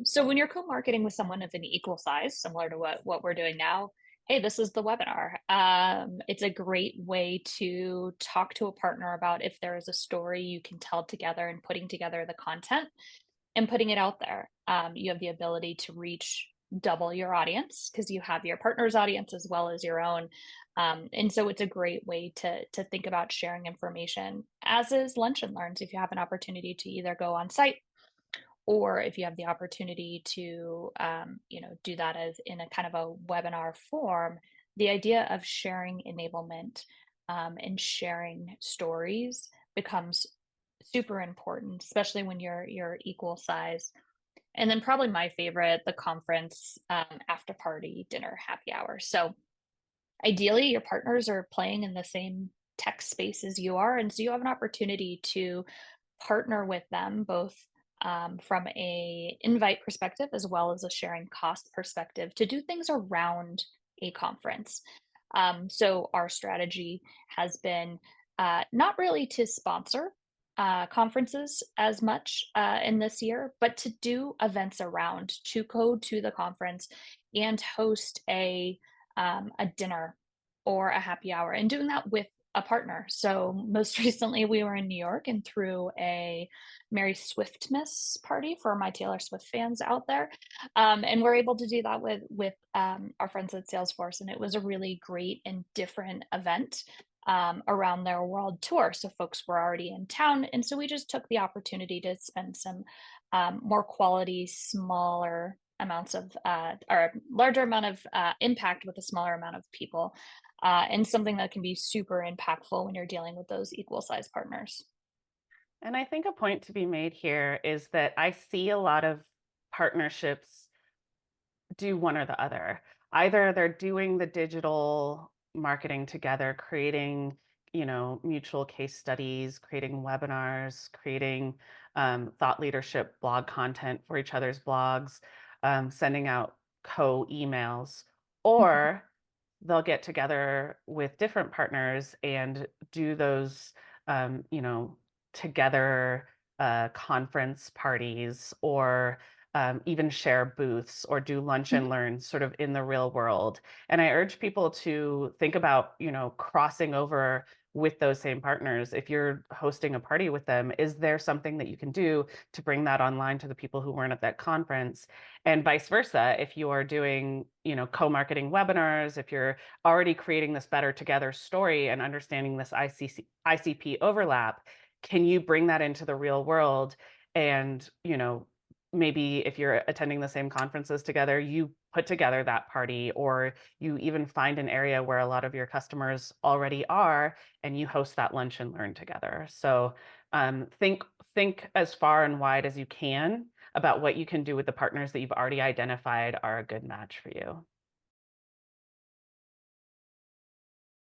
So when you're co-marketing with someone of an equal size, similar to what we're doing now, hey, this is the webinar. It's a great way to talk to a partner about if there is a story you can tell together and putting together the content and putting it out there. You have the ability to reach double your audience because you have your partner's audience as well as your own. And so it's a great way to think about sharing information, as is Lunch and Learns. If you have an opportunity to either go on site or if you have the opportunity to do that as in a kind of a webinar form, the idea of sharing enablement and sharing stories becomes super important, especially when you're equal size. And then probably my favorite, the conference after party dinner happy hour. So ideally your partners are playing in the same tech space as you are, and so you have an opportunity to partner with them both from a invite perspective as well as a sharing cost perspective to do things around a conference. So our strategy has been not really to sponsor conferences as much in this year, but to do events around, to go to the conference and host a dinner or a happy hour, and doing that with a partner. So most recently, we were in New York and threw a Merry Swiftmas party for my Taylor Swift fans out there, and we're able to do that with our friends at Salesforce, and it was a really great and different event around their world tour. So folks were already in town, and so we just took the opportunity to spend some more quality, smaller amounts of or larger amount of impact with a smaller amount of people, and something that can be super impactful when you're dealing with those equal size partners. And I think a point to be made here is that I see a lot of partnerships do one or the other. Either they're doing the digital marketing together, creating, mutual case studies, creating webinars, creating thought leadership blog content for each other's blogs, sending out co-emails, Mhm. or they'll get together with different partners and do those, together conference parties or even share booths or do lunch and Mhm. learn sort of in the real world. And I urge people to think about, crossing over with those same partners. If you're hosting a party with them, is there something that you can do to bring that online to the people who weren't at that conference? And vice versa, if you are doing, co-marketing webinars, if you're already creating this better together story and understanding this ICP overlap, can you bring that into the real world and, maybe if you're attending the same conferences together, you put together that party, or you even find an area where a lot of your customers already are, and you host that lunch and learn together. So think as far and wide as you can about what you can do with the partners that you've already identified are a good match for you.